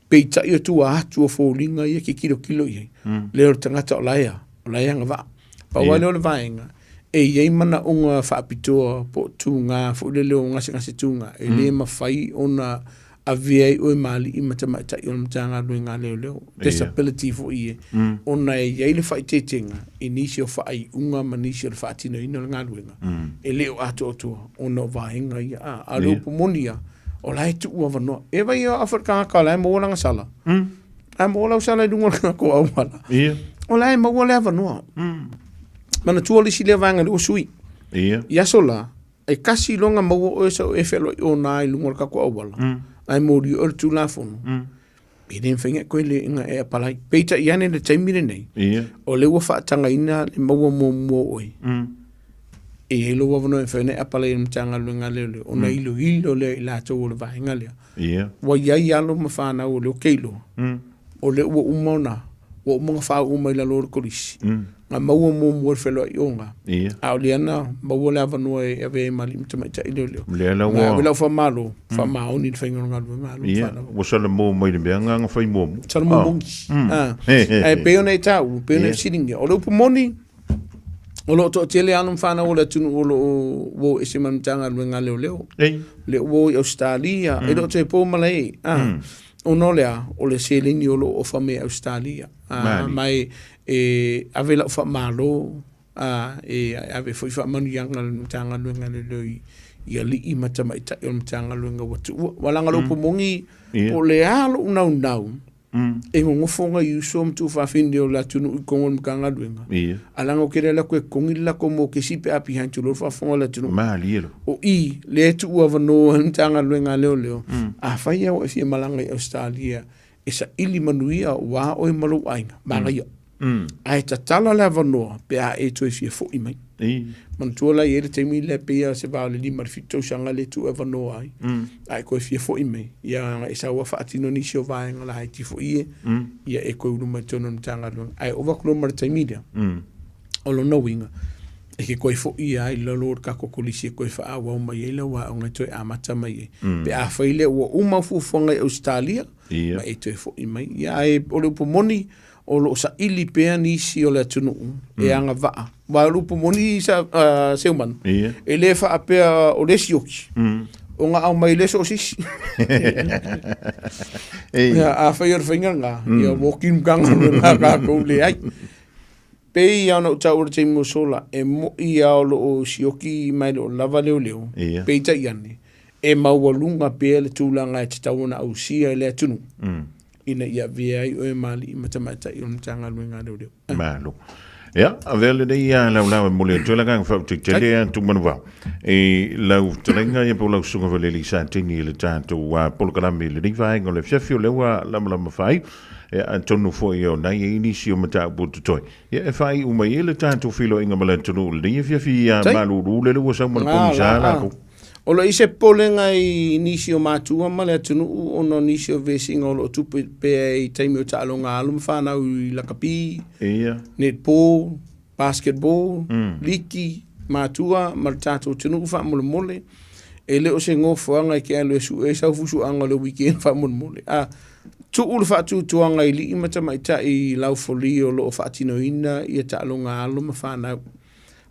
Speaker 1: peita yo tu atu o fo linga ye ki kilo ye le tangata o laia nga va pa wale o le va inga e ye mana unga fa pito po tunga fo le ngasi tunga e le mafai ona avia o mali i matamata i mtanga luenga leo disability fo ie ona e ye le fa tetinga inisio fa ai unga manisio le fa tino ino nga luenga e leo atu ona va inga ia a lo pomonia o lai tu ua vano e vai o Afrika ka lai mo langa sala ai mo la sala dungo ko au mala o lai mo le vano mana tu oli si le vanga o sui ia sola e kasi longa mo o so e felo o nai lungo ka ko au wala ai mo ri o tu la fono e den fenga ko le nga e palai peita iane le taimire nei o le wa fa tanga ina le mo oi e lo wa no e fene a pala im tanga lunga le ona ilo le la to le va ngale wa ya lo ma fa na o le kelo o le o umona o mo fa o mai la lo kolis ma mo felo yonga a le na ba wo la va no e ave mali mtama ta ile le la fa malo fa ma oni fenga ngalo malo
Speaker 2: wo so le mo mai le nga fa mo
Speaker 1: so le mo e pe ona ta u pe ona sitting o lo pomoni o lo to tele anu fana o le tunu o lo wo ese mamtanga luenga leo le wo Australia e lo te po malai o no le o le selini o lo o fa me Australia mai e ave la fa malo e ave foi fa manu yanga mamtanga luenga leo ia li i matama ita o mamtanga luenga watu walanga lo pomongi o le alo unau e ngo fonga yu som tu fa finde o la tunu ko ngol kanga luenga alanga kere la ko kongila ko mo ke sipe api hantu lo fa fonga la tunu
Speaker 2: lielo
Speaker 1: o i le tu wa no ntanga luenga leo a fa ia o fi malanga i Australia esa ili manuia wa o malu ainga manga yo ai tatala la vano pe a e tu fi fo i mai man tu la yele te mi le pe se va le limar fito sanga le tu vano ai ko fi fo i mai ya esa wa fa tino ni sho va nga la ti fo i ya e ko lu matono ntanga lu ai over klo mar te media o lo no winga e ke ko fo i ai lo lor ka ko kulisi ko fa wa ma yele wa nga to amata mai pe a fa ile wa uma fu fonga Australia ma e to fo i mai ya e o lo pomoni o lo sa ili pea ni si o le tunu e anga vaa wa lupu moni sa seuman e le fa apea o le sioki o nga au mai le so sisi ya a fa yor finga nga ya walking gang nga ka ko le ai pe ia no ta o te mo sola e mo ia o lo sioki mai lo lava leo pe ta iane e mawalunga pe le tulanga e te tauna au sia le tunu ina ia via o mali matamata i mtanga luenga leo
Speaker 2: malo ya avele de ia la mole to la gang fa te tele tu manwa e la utrenga ia po la sunga vele li sa tini le tanto wa pol kalambi le vai ngole fefio le wa la fai e antonu fo io na ia inisio mata butu toy ia e fai uma ile tanto filo inga malantonu le fefia malu le lo sa mo pomisa ko
Speaker 1: o lo ise polenga i nisio matua ma le tunu ono nisio vesinga o lo tupe pe i taimi o ta'alonga alum whanau i lakapi netball, basketball, liki, matua, ma le tātou tunu wha mole e leo se ngofuanga i ke alo e su e sau fusu anga le weekend wha mole ulu whaatutuanga I li I matamaita I lau foli o loo whaatinoina I ta alonga alo ma whanau.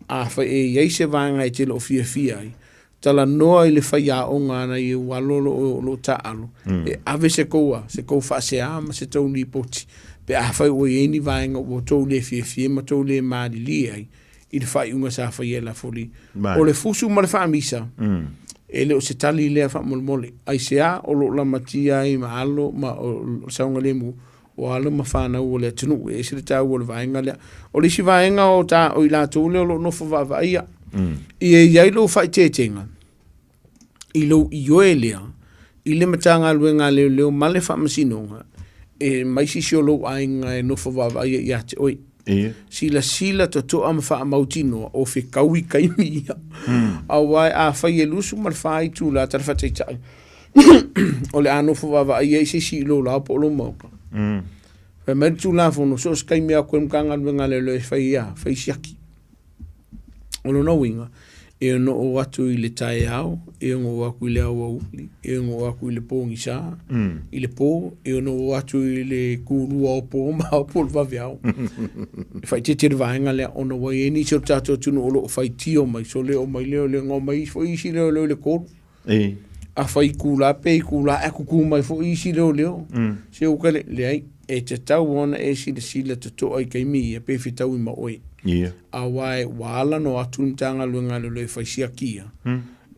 Speaker 1: A whai iei se vanga I te loo fia ai. Tala noa I le whai a o ngana I walolo lo ta alo. E ave se koua wha se ama se tau ni poti. Pe a whai o iei ni vanga o tau le fia ma tau le maari li ai. I le whai unga sa whai e la foli. O le fusu ma le wha misa. E le o se tali lea wha mole. Ai se a o lo la matia I ma alo ma o saunga le mu. O alo ma whanau o le tunu. E se le tau o le vaenga lea. O le si vaenga o ta o I la tau leo lo nofo va ia. I e iai lo whai tetenga. I lo I oe lea. I le matanga luenga leo ma le wha masinonga. E maisi si o lo ainga e nofo va ia I ate oi. Sila to to am fa mautino o fe kaui kaimi a wai a fa ye lusu mal fai tu la tar fa tsa o le ano fo va ye si lo la po lo mo fa me tu la fo no so kaimi a ko mkanga nga le fa ya fa siaki o lo no winga e no o atu I le tai ao e ngo aku le au e ngo aku le pongi sa I le po e no o atu I le kuru o po ma o po va viao fai te vaenga le ono wa e ni so tato tu no lo fai tio mai so le o mai le ngo mai fo I si le ko a fai kula pe kula a ku mai fo I si le se o kale le ai e te tau ona e si le to ai kai mi e pe fitau I ma oi a wai wala no atu mtanga luenga le fai siakia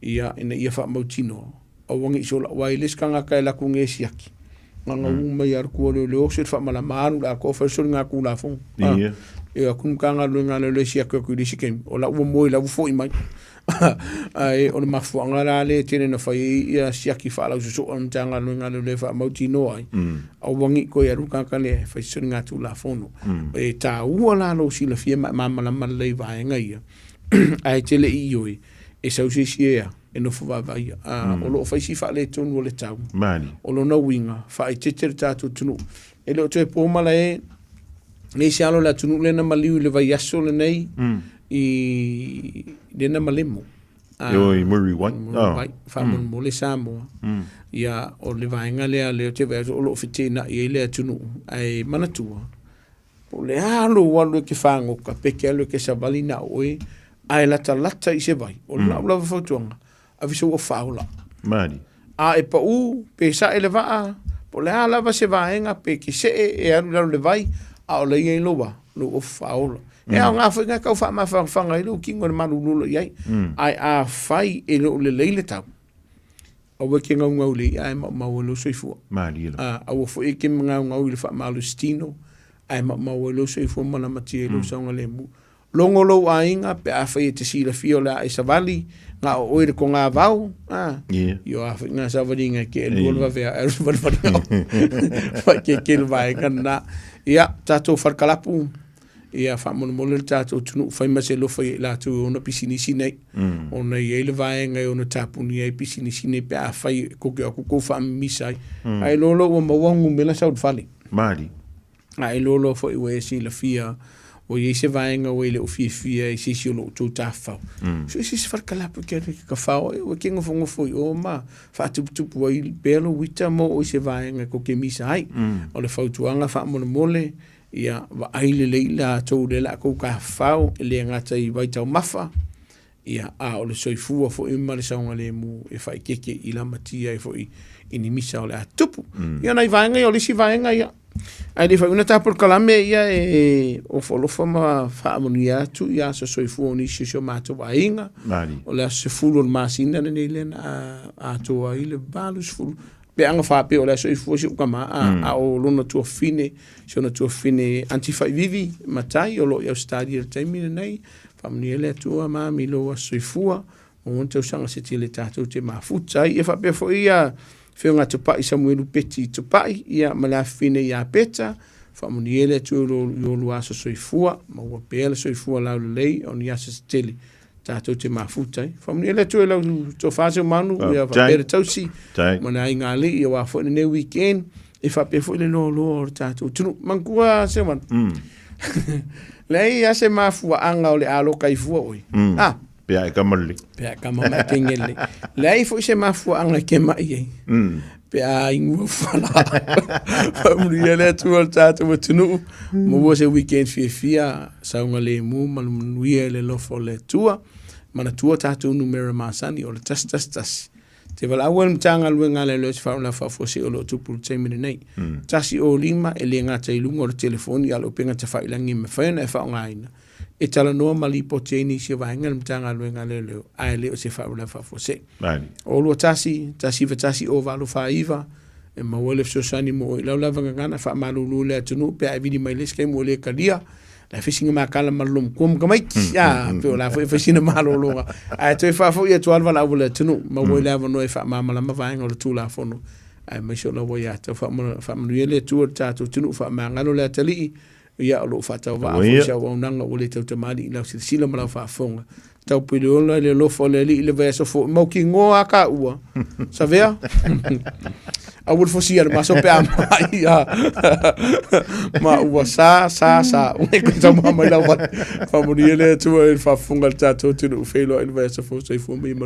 Speaker 1: ia ina ia wha mautino a wangi so la wai les kanga kai la kunge siaki nganga uma ia ku le o se wha mala maru la ko fa so nga ku la fon ia kun kanga luenga le siakia ku le sikem o la u mo la u fo I mai ai o le mafu ngara le tene na fai ia siaki fa la so o mtanga luenga le wha mautino ai a wangi ko ia ruka ka le fai so nga tu la fono e ta ua la lo si la fia mama la malai vaenga ia ai tele I oi e sau si ia e no fa va ia o lo fai si fa le tonu o le tau
Speaker 2: mani
Speaker 1: o lo na winga fa I te tatu tunu e lo te po mala e nei si alo la tunu le na maliu le vai aso le nei I le na malemo
Speaker 2: yo I muri wan
Speaker 1: fa mo le samo ia o le vaenga le te vai o lo fitina I le tunu ai manatua o le alo walu ke fango ka peke alo ke savali na oi ai lata I se vai o la la fotonga a viso o faula
Speaker 2: mani
Speaker 1: a e pa u pe sa ele va po le ala va se vaenga pe ke se e anu le vai a o le ye loba lo o faula e a nga fa ka fa ma fa nga lo kingo manu lo ai ai a fai e lo le leile tau o we kinga nga uli ai ma lo soifu
Speaker 2: mani
Speaker 1: a o fo e kim nga uli fa ma lo stino ai ma lo soifu ma na matie lo sa nga le mu longo lo ainga pe a fai te sila fiola ai savali nga o ire ko nga vau yo a nga savali nga ke lo va vea er va va ke vai kana ia tato farkalapu ia fa mon mo le tato tunu fai ma se lo fai la tu ona pisini sinei ona ye le vai nga ona tapu ni ai pisini sinei pe a fai ko ko fa misai ai lo mo wangu mela saud fali
Speaker 2: mari
Speaker 1: ai lo foi we si la fia o ye se vaenga o ele o fia e se lo tu tafa so se se farkala porque ka fa o que ngo foi o ma fa tu o il belo wita mo o se vaenga ko ke misa ai o le fautuanga fa mo mole ia va ai le la to le la ko ka fa le ngata I vai tau mafa ia a o le soifua fo I male saunga le mu e fa keke I la matia e fo I ni misa o le atupu ia nai vaenga o le si vaenga ia ai le fa una ta por kalame ia e o folofa ma fa amonia tu ia so soifu ni sho mato vainga o le se fulo masina ne le a to ai le balus fulo pe anga fa pe o le soifu si kama a o lona tu fine so na tu fine antifa vivi matai o lo ia stadio termine nei fa amonia le tu ma mi lo soifu o te usanga se te le tatu te mafuta ia fa pe fo ia Whiunga tupai Samuelu Peti tupai ia malafine ia peta fa muniele tu lo luaso soifua ma wa pele soifua la lei on ia se tele tato te mafuta fa muniele tu lo to fase manu ia fa pele tausi mana inga le ia wa fo ne weekend e fa pe fo le lo tato tu mangua se man lei ia se mafua anga o le alo kai fua oi
Speaker 2: Pea e kamali.
Speaker 1: Pea kamama kengele. Lei fo se mafua anga ke mai. pe a ingu fala famuri le tu al tatu wa tunu mo se weekend fia sa nga le mu man le lo fo le tua mana tua tatu numero masani o le tas te vala awen tanga luenga le lo fa una fa fo se o lo tu pul te mini nei tasi o lima e le ngata i lungo o telefoni alo penga te fa ilangi me fa na fa ngaina e tala no mali po teni se va ngal tanga luenga le lo ai le o se fa una fa fo se o lo tasi o valo fa iva e ma wole so sani mo la la vanga ngana fa malulu le tunu pe ai vidi mai le ske mo le kalia la fishing ma kala malum kum kamai ya pe la fishing ma lo lo ai te fa fo ye to alva la wole tunu ma wole ava no fa ma mala ma va ngol tu la fono ai me so lo ya te fa mo le tu ta tu tunu fa ma ngalo le tali ya lo fa ta va fo sha wa nanga wole te mali la sila ma la fa fonga tau pili ola le lo fo le li le ve so fo mo ki ngoa ka ua sa vea a wul fo sia ma so pe mai ya ma ua sa un ko ta ma la fa mo le tu fa fungal ta tu fe lo il ve so fo so fo mi mo